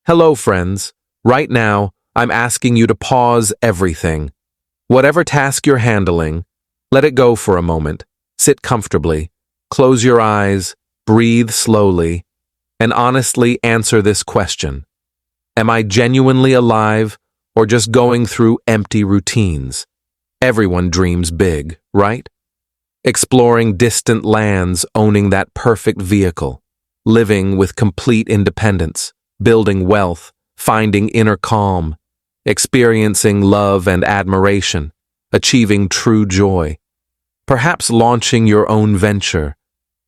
Hello, friends. Right now, I'm asking you to pause everything. Whatever task you're handling, let it go for a moment. Sit comfortably, close your eyes, breathe slowly, and honestly answer this question. Am I genuinely alive or just going through empty routines? Everyone dreams big, right? Exploring distant lands, owning that perfect vehicle, living with complete independence, building wealth, finding inner calm, experiencing love and admiration, achieving true joy. Perhaps launching your own venture,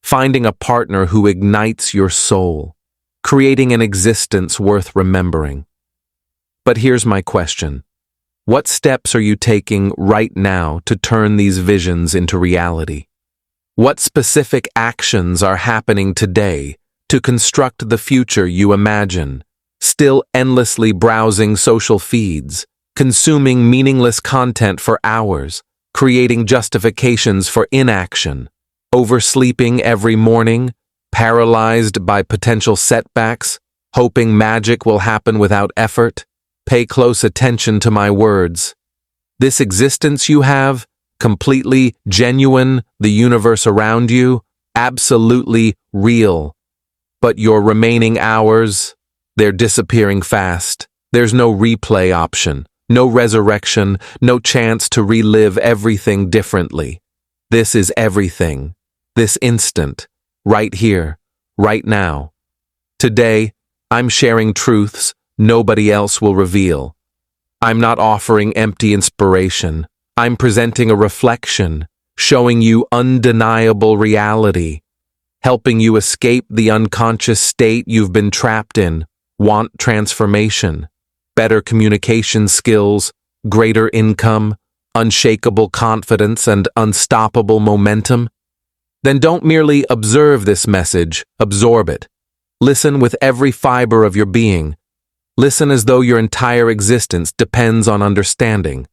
finding a partner who ignites your soul, creating an existence worth remembering. But here's my question. What steps are you taking right now to turn these visions into reality? What specific actions are happening today to construct the future you imagine? Still endlessly browsing social feeds, consuming meaningless content for hours, creating justifications for inaction, oversleeping every morning, paralyzed by potential setbacks, hoping magic will happen without effort? Pay close attention to my words. This existence you have, completely genuine, the universe around you, absolutely real. But your remaining hours, they're disappearing fast. There's no replay option, no resurrection, no chance to relive everything differently. This is everything. This instant, right here, right now. Today, I'm sharing truths nobody else will reveal. I'm not offering empty inspiration. I'm presenting a reflection, showing you undeniable reality, helping you escape the unconscious state you've been trapped in. Want transformation, better communication skills, greater income, unshakable confidence, and unstoppable momentum? Then don't merely observe this message, absorb it. Listen with every fiber of your being. Listen as though your entire existence depends on understanding,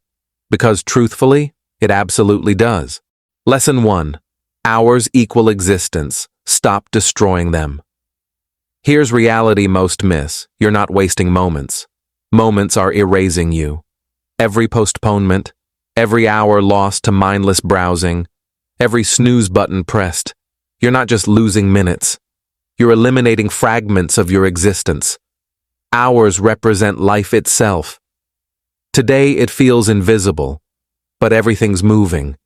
because truthfully, it absolutely does. Lesson 1. Hours equal existence. Stop destroying them. Here's reality most miss. You're not wasting moments. Moments are erasing you. Every postponement, every hour lost to mindless browsing, every snooze button pressed. You're not just losing minutes. You're eliminating fragments of your existence. Hours represent life itself. Today it feels invisible, but everything's moving.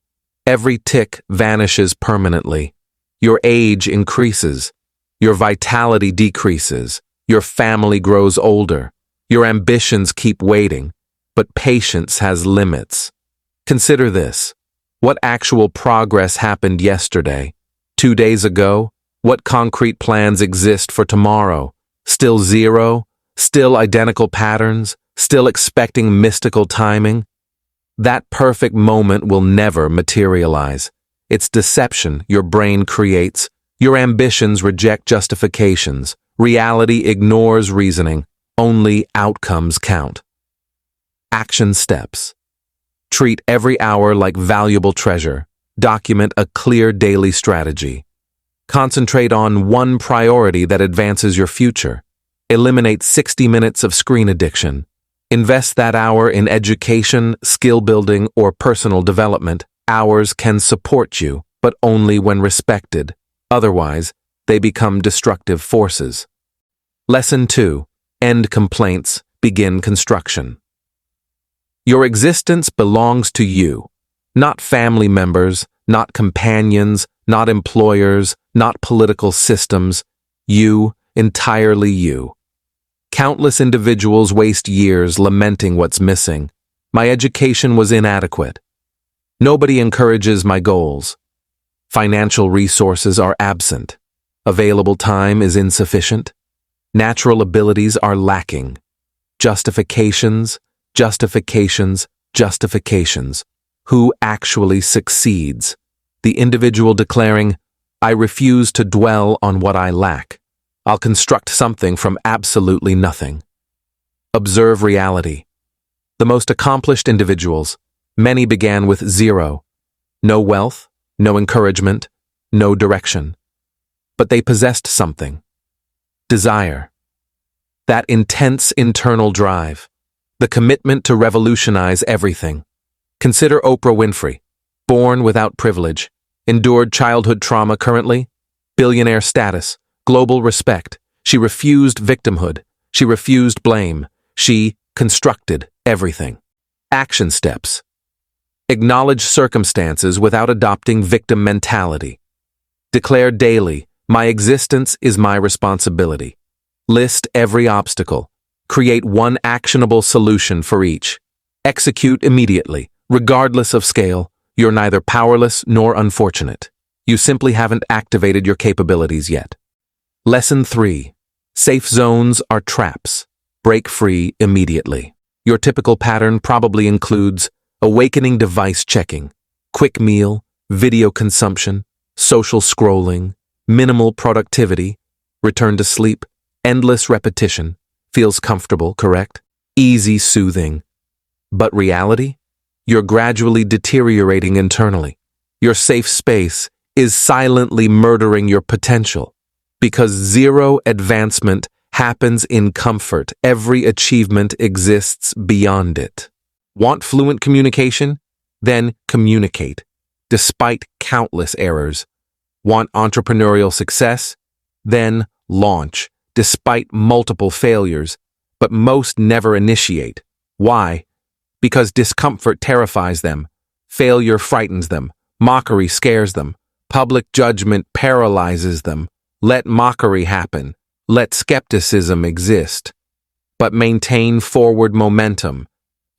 Every tick vanishes permanently. Your age increases. Your vitality decreases. Your family grows older. Your ambitions keep waiting, but patience has limits. Consider this. What actual progress happened yesterday? 2 days ago? What concrete plans exist for tomorrow? Still zero? Still identical patterns? Still expecting mystical timing? That perfect moment will never materialize. It's deception your brain creates. Your ambitions reject justifications. Reality ignores reasoning. Only outcomes count. Action steps. Treat every hour like valuable treasure. Document a clear daily strategy. Concentrate on one priority that advances your future. Eliminate 60 minutes of screen addiction. Invest that hour in education, skill building, or personal development. Hours can support you, but only when respected. Otherwise, they become destructive forces. Lesson 2. End complaints, begin construction. Your existence belongs to you, not family members, not companions, not employers, not political systems. You, entirely you. Countless individuals waste years lamenting what's missing. My education was inadequate. Nobody encourages my goals. Financial resources are absent. Available time is insufficient. Natural abilities are lacking. Justifications, justifications, justifications. Who actually succeeds? The individual declaring, I refuse to dwell on what I lack. I'll construct something from absolutely nothing. Observe reality. The most accomplished individuals, many began with zero. No wealth, no encouragement, no direction. But they possessed something. Desire. that intense internal drive, the commitment to revolutionize everything. Consider Oprah Winfrey, born without privilege, endured childhood trauma currently, billionaire status, global respect. She refused victimhood. She refused blame. She constructed everything. Action steps. Acknowledge circumstances without adopting victim mentality. Declare daily, my existence is my responsibility. List every obstacle. Create one actionable solution for each. Execute immediately, regardless of scale. You're neither powerless nor unfortunate. You simply haven't activated your capabilities yet. Lesson 3. Safe zones are traps. Break free immediately. Your typical pattern probably includes awakening device checking, quick meal, video consumption, social scrolling, minimal productivity, return to sleep, endless repetition. Feels comfortable, correct? Easy soothing. But reality? You're gradually deteriorating internally. Your safe space is silently murdering your potential. Because zero advancement happens in comfort, every achievement exists beyond it. Want fluent communication? Then communicate, despite countless errors. Want entrepreneurial success? Then launch, despite multiple failures. But most never initiate. Why? Because discomfort terrifies them, failure frightens them, mockery scares them, public judgment paralyzes them. Let mockery happen, let skepticism exist. But maintain forward momentum.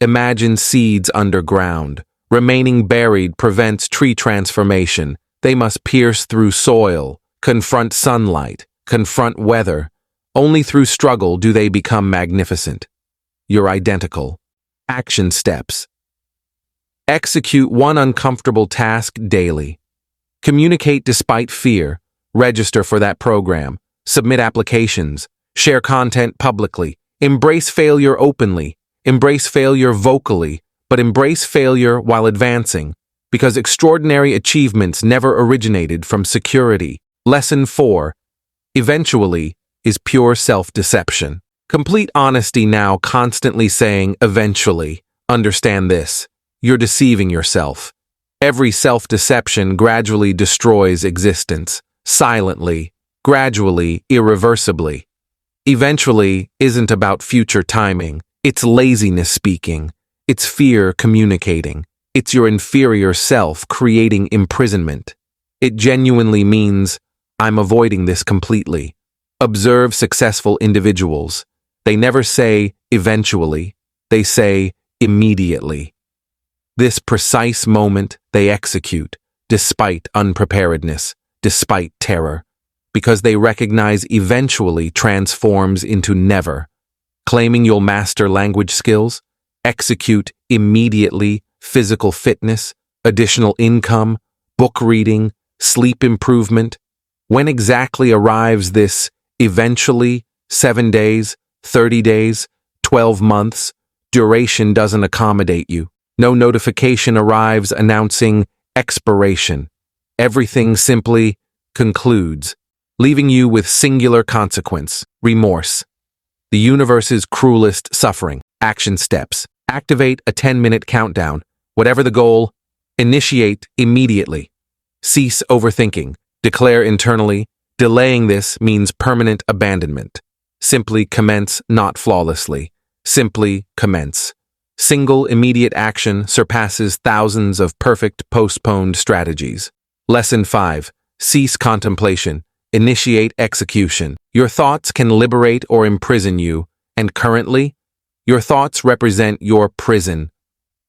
Imagine seeds underground. Remaining buried prevents tree transformation. They must pierce through soil, confront sunlight, confront weather. Only through struggle do they become magnificent. You're identical. Action steps. Execute one uncomfortable task daily. Communicate despite fear. Register for that program. Submit applications. Share content publicly. Embrace failure openly. Embrace failure vocally, but embrace failure while advancing, because extraordinary achievements never originated from security. Lesson 4. Eventually is pure self-deception. Complete honesty now, constantly saying, eventually. Understand this. You're deceiving yourself. Every self-deception gradually destroys existence. Silently, gradually, irreversibly. Eventually isn't about future timing. It's laziness speaking. It's fear communicating. It's your inferior self creating imprisonment. It genuinely means, I'm avoiding this completely. Observe successful individuals. They never say eventually, they say immediately. This precise moment they execute, despite unpreparedness, despite terror, because they recognize eventually transforms into never. Claiming you'll master language skills, execute immediately physical fitness, additional income, book reading, sleep improvement. When exactly arrives this eventually? 7 days, 30 days, 12 months, duration doesn't accommodate you. No notification arrives announcing expiration. Everything simply concludes, leaving you with singular consequence, remorse. The universe's cruelest suffering. Action steps. Activate a 10-minute countdown. Whatever the goal, initiate immediately. Cease overthinking. Declare internally, delaying this means permanent abandonment. Simply commence, not flawlessly. Simply commence. Single immediate action surpasses thousands of perfect postponed strategies. Lesson 5. Cease contemplation. Initiate execution. Your thoughts can liberate or imprison you, and currently, your thoughts represent your prison.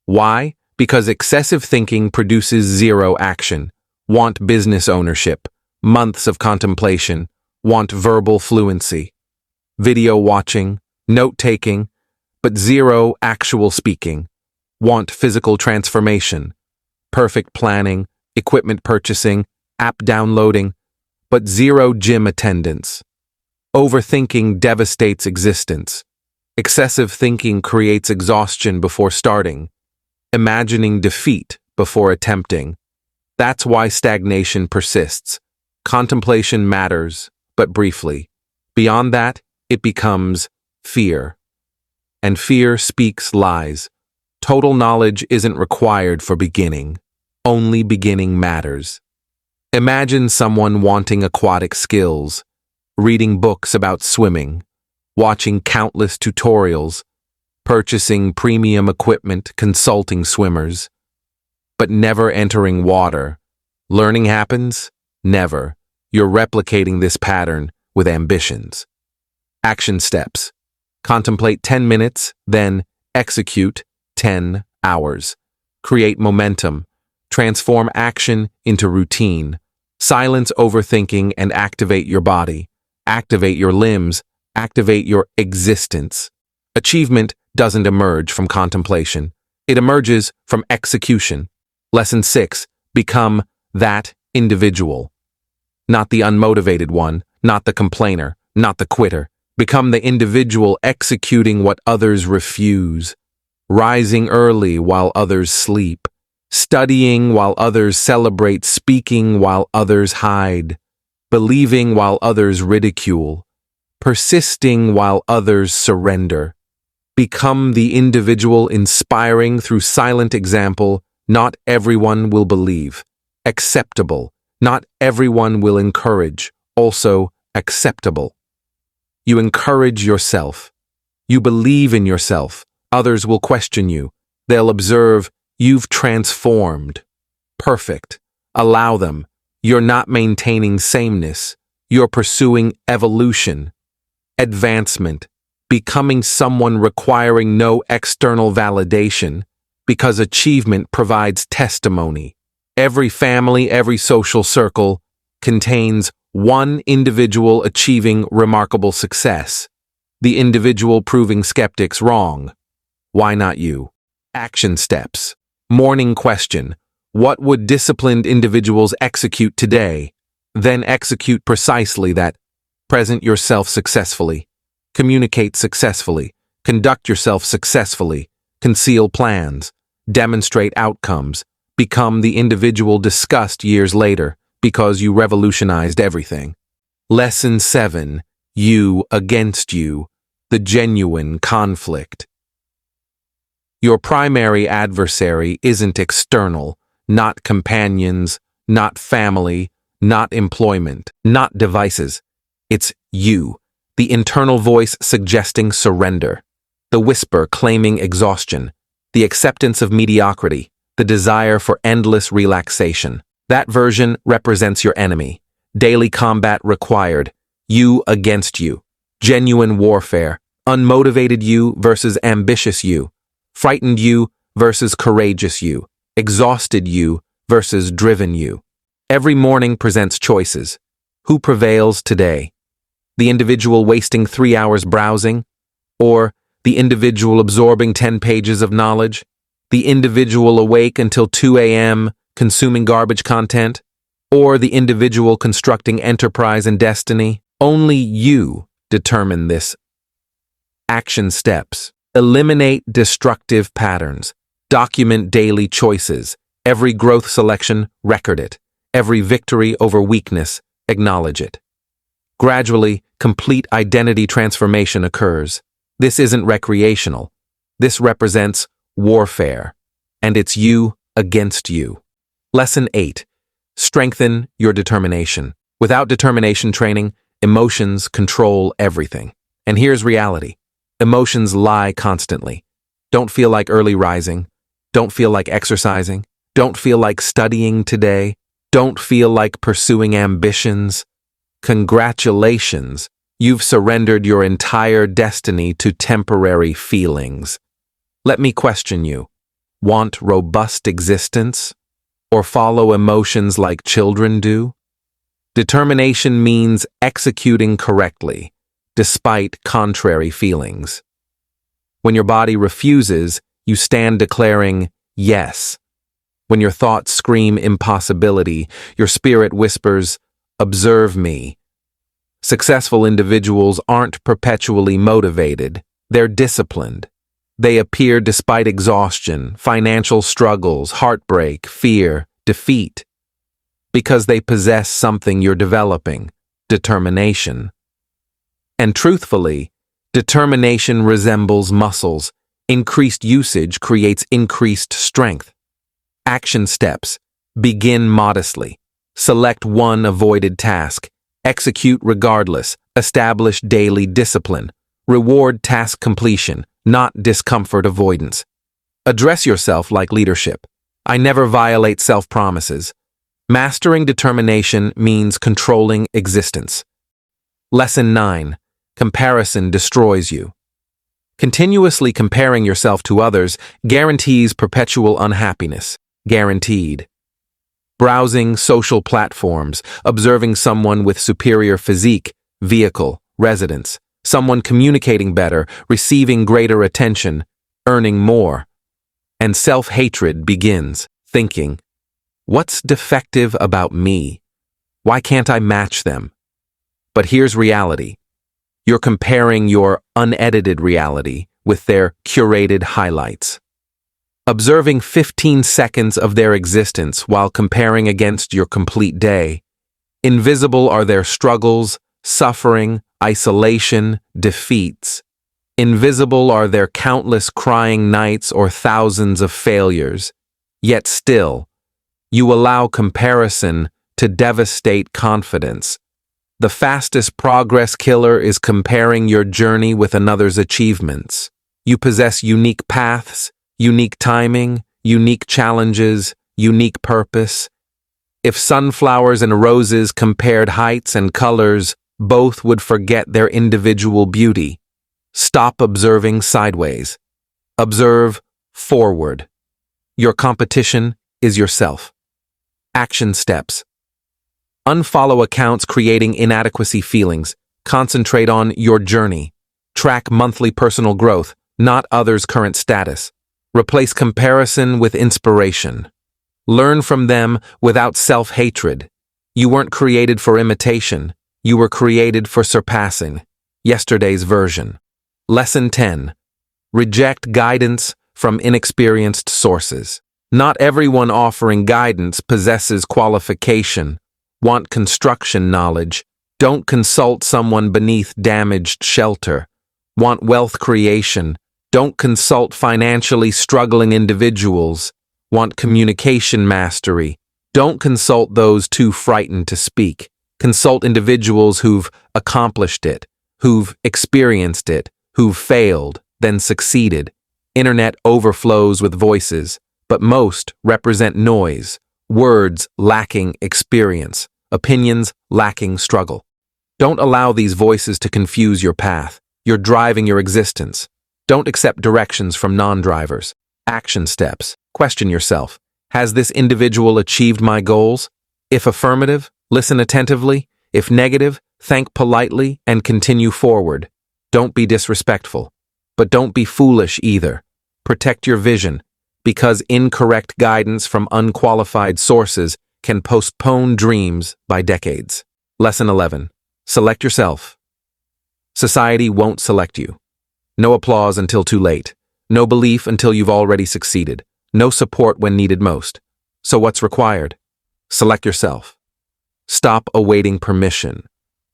Why? Because excessive thinking produces zero action. Want business ownership, months of contemplation, want verbal fluency, video watching, note-taking, but zero actual speaking. Want physical transformation, perfect planning, equipment purchasing, app downloading, but zero gym attendance. Overthinking devastates existence. Excessive thinking creates exhaustion before starting, imagining defeat before attempting. That's why stagnation persists. Contemplation matters, but briefly. Beyond that, it becomes fear. And fear speaks lies. Total knowledge isn't required for beginning. Only beginning matters. Imagine someone wanting aquatic skills, reading books about swimming, watching countless tutorials, purchasing premium equipment, consulting swimmers, but never entering water. Learning happens? Never. You're replicating this pattern with ambitions. Action steps. Contemplate 10 minutes, then execute 10 hours. Create momentum. Transform action into routine. Silence overthinking and activate your body. Activate your limbs. Activate your existence. Achievement doesn't emerge from contemplation. It emerges from execution. Lesson 6. Become that individual. Not the unmotivated one, not the complainer, not the quitter. Become the individual executing what others refuse. Rising early while others sleep. Studying while others celebrate. Speaking while others hide. Believing while others ridicule. Persisting while others surrender. Become the individual inspiring through silent example. Not everyone will believe. Acceptable. Not everyone will encourage. Also acceptable. You encourage yourself. You believe in yourself. Others will question you. They'll observe you've transformed. Perfect. Allow them. You're not maintaining sameness. You're pursuing evolution. Advancement. Becoming someone requiring no external validation, because achievement provides testimony. Every family, every social circle contains one individual achieving remarkable success. The individual proving skeptics wrong. Why not you? Action steps. Morning question. What would disciplined individuals execute today? Then execute precisely that. Present yourself successfully. Communicate successfully. Conduct yourself successfully. Conceal plans. Demonstrate outcomes. Become the individual discussed years later because you revolutionized everything. Lesson 7. You against you. The genuine conflict. Your primary adversary isn't external, not companions, not family, not employment, not devices. It's you, the internal voice suggesting surrender, the whisper claiming exhaustion, the acceptance of mediocrity, the desire for endless relaxation. That version represents your enemy. Daily combat required. You against you. Genuine warfare. Unmotivated you versus ambitious you. Frightened you versus courageous you. Exhausted you versus driven you. Every morning presents choices. Who prevails today? The individual wasting 3 hours browsing? Or the individual absorbing 10 pages of knowledge? The individual awake until 2 a.m. consuming garbage content? Or the individual constructing enterprise and destiny? Only you determine this. Action steps. Eliminate destructive patterns. Document daily choices. Every growth selection, record it. Every victory over weakness, acknowledge it. Gradually, complete identity transformation occurs. This isn't recreational. This represents warfare, and it's you against you. Lesson 8. Strengthen your determination. Without determination training, emotions control everything. And here's reality. Emotions lie constantly. Don't feel like early rising. Don't feel like exercising. Don't feel like studying today. Don't feel like pursuing ambitions. Congratulations. You've surrendered your entire destiny to temporary feelings. Let me question you. Want robust existence? Or follow emotions like children do? Determination means executing correctly, despite contrary feelings. When your body refuses, you stand declaring yes. When your thoughts scream impossibility, your spirit whispers, observe me. Successful individuals aren't perpetually motivated, they're disciplined. They appear despite exhaustion, financial struggles, heartbreak, fear, defeat. Because they possess something you're developing, determination. And truthfully, Determination resembles muscles. Increased usage creates increased strength. Action steps. Begin modestly. Select one avoided task. Execute regardless. Establish daily discipline. Reward task completion, not discomfort avoidance. Address yourself like leadership. I never violate self-promises. Mastering determination means controlling existence. Lesson 9. Comparison destroys you. Continuously comparing yourself to others guarantees perpetual unhappiness. Guaranteed. Browsing social platforms, observing someone with superior physique, vehicle, residence, someone communicating better, receiving greater attention, earning more. And self-hatred begins, thinking, what's defective about me? Why can't I match them? But here's reality. You're comparing your unedited reality with their curated highlights. Observing 15 seconds of their existence while comparing against your complete day. Invisible are their struggles, suffering, isolation, defeats. Invisible are their countless crying nights or thousands of failures. Yet still, you allow comparison to devastate confidence. The fastest progress killer is comparing your journey with another's achievements. You possess unique paths, unique timing, unique challenges, unique purpose. If sunflowers and roses compared heights and colors, both would forget their individual beauty. Stop observing sideways. Observe forward. Your competition is yourself. Action steps. Unfollow accounts creating inadequacy feelings. Concentrate on your journey. Track monthly personal growth, not others' current status. Replace comparison with inspiration. Learn from them without self-hatred. You weren't created for imitation. You were created for surpassing. Yesterday's version. Lesson 10. Reject guidance from inexperienced sources. Not everyone offering guidance possesses qualification. Want construction knowledge. Don't consult someone beneath damaged shelter. Want wealth creation. Don't consult financially struggling individuals. Want communication mastery. Don't consult those too frightened to speak. Consult individuals who've accomplished it, who've experienced it, who've failed, then succeeded. Internet overflows with voices, but most represent noise. Words lacking experience, opinions lacking struggle. Don't allow these voices to confuse your path. You're driving your existence. Don't accept directions from non-drivers. Action steps. Question yourself. Has this individual achieved my goals? If affirmative, listen attentively. If negative, thank politely and continue forward. Don't be disrespectful. But don't be foolish either. Protect your vision, because incorrect guidance from unqualified sources can postpone dreams by decades. Lesson 11. Select yourself. Society won't select you. No applause until too late. No belief until you've already succeeded. No support when needed most. So what's required? Select yourself. Stop awaiting permission.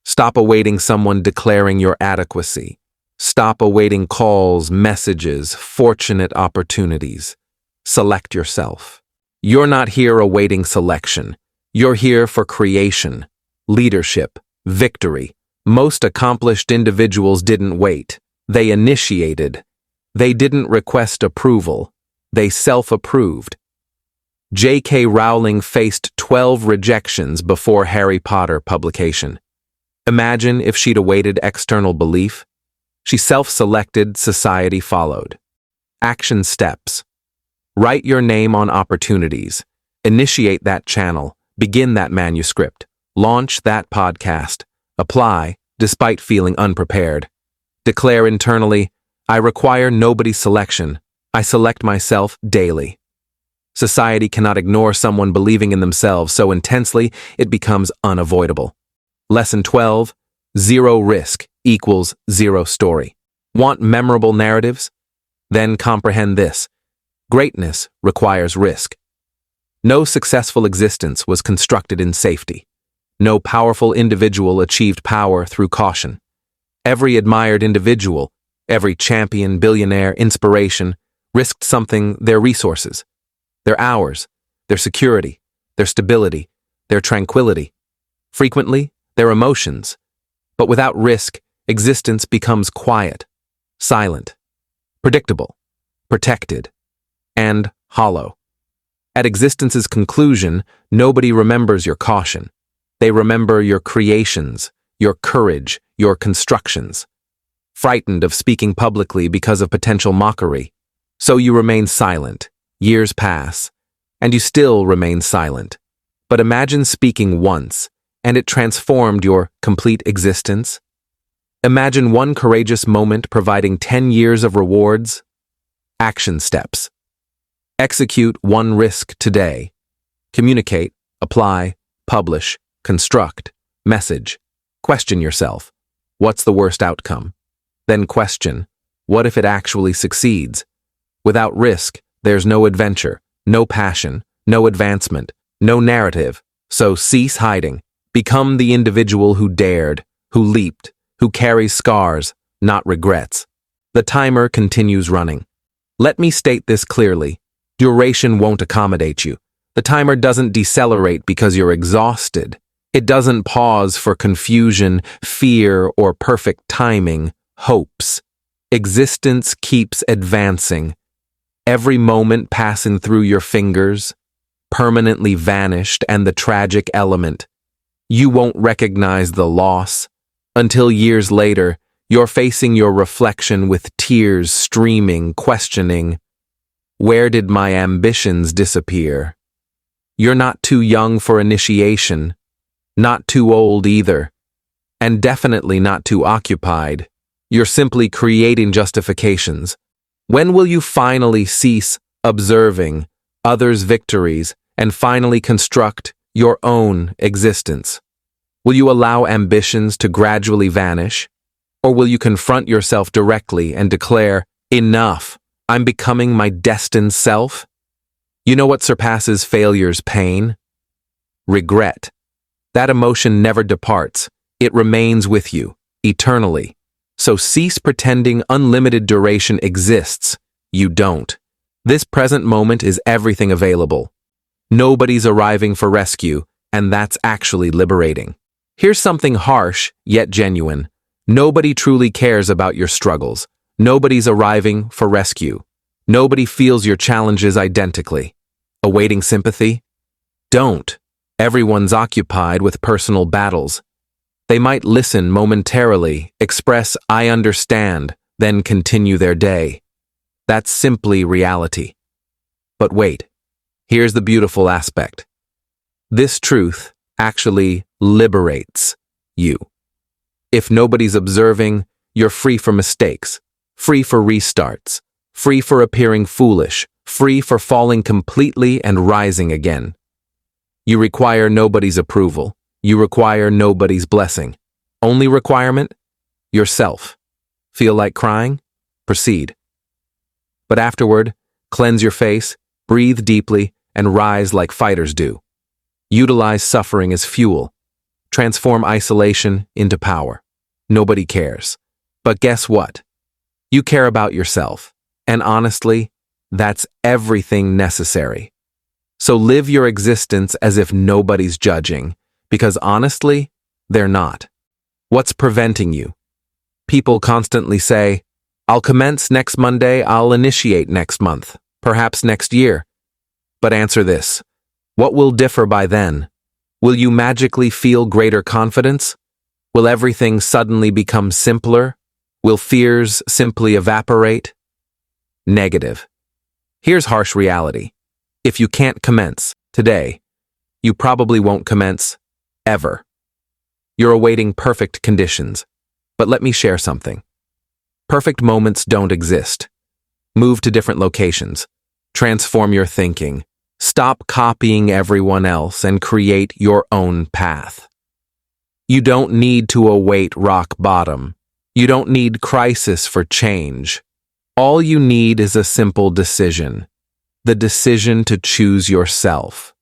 Stop awaiting someone declaring your adequacy. Stop awaiting calls, messages, fortunate opportunities. Select yourself. You're not here awaiting selection. You're here for creation, leadership, victory. Most accomplished individuals didn't wait. They initiated. They didn't request approval. They self-approved. J.K. Rowling faced 12 rejections before Harry Potter publication. Imagine if she'd awaited external belief. She self-selected, society followed. Action steps. Write your name on opportunities. Initiate that channel. Begin that manuscript. Launch that podcast. Apply, despite feeling unprepared. Declare internally, I require nobody's selection. I select myself daily. Society cannot ignore someone believing in themselves so intensely it becomes unavoidable. Lesson 12. Zero risk equals zero story. Want memorable narratives? Then comprehend this. Greatness requires risk. No successful existence was constructed in safety. No powerful individual achieved power through caution. Every admired individual, every champion, billionaire, inspiration, risked something: their resources, their hours, their security, their stability, their tranquility, frequently their emotions. But without risk, existence becomes quiet, silent, predictable, protected, and hollow. At existence's conclusion, nobody remembers your caution. They remember your creations, your courage, your constructions. Frightened of speaking publicly because of potential mockery, so you remain silent. Years pass, and you still remain silent. But imagine speaking once, and it transformed your complete existence. Imagine one courageous moment providing 10 years of rewards. Action steps. Execute one risk today. Communicate, apply, publish, construct, message. Question yourself. What's the worst outcome? Then question, what if it actually succeeds? Without risk, there's no adventure, no passion, no advancement, no narrative. So cease hiding. Become the individual who dared, who leaped, who carries scars, not regrets. The timer continues running. Let me state this clearly. Duration won't accommodate you. The timer doesn't decelerate because you're exhausted. It doesn't pause for confusion, fear, or perfect timing, hopes. Existence keeps advancing. Every moment passing through your fingers, permanently vanished, and the tragic element. You won't recognize the loss. Until years later, you're facing your reflection with tears streaming, questioning, where did my ambitions disappear? You're not too young for initiation, not too old either, and definitely not too occupied. You're simply creating justifications. When will you finally cease observing others' victories and finally construct your own existence? Will you allow ambitions to gradually vanish? Or will you confront yourself directly and declare, enough, I'm becoming my destined self? You know what surpasses failure's pain? Regret. That emotion never departs. It remains with you, eternally. So cease pretending unlimited duration exists. You don't. This present moment is everything available. Nobody's arriving for rescue, and that's actually liberating. Here's something harsh, yet genuine. Nobody truly cares about your struggles. Nobody's arriving for rescue. Nobody feels your challenges identically. Awaiting sympathy? Don't. Everyone's occupied with personal battles. They might listen momentarily, express "I understand," then continue their day. That's simply reality. But wait, here's the beautiful aspect. This truth actually liberates you. If nobody's observing, you're free for mistakes, free for restarts, free for appearing foolish, free for falling completely and rising again. You require nobody's approval. You require nobody's blessing. Only requirement? Yourself. Feel like crying? Proceed. But afterward, cleanse your face, breathe deeply, and rise like fighters do. Utilize suffering as fuel. Transform isolation into power. Nobody cares. But guess what? You care about yourself. And honestly, that's everything necessary. So live your existence as if nobody's judging, because honestly, they're not. What's preventing you? People constantly say, I'll commence next Monday, I'll initiate next month, perhaps next year. But answer this. What will differ by then? Will you magically feel greater confidence? Will everything suddenly become simpler? Will fears simply evaporate? Negative. Here's harsh reality. If you can't commence today, you probably won't commence ever. You're awaiting perfect conditions. But let me share something. Perfect moments don't exist. Move to different locations. Transform your thinking. Stop copying everyone else and create your own path. You don't need to await rock bottom. You don't need crisis for change. All you need is a simple decision. The decision to choose yourself.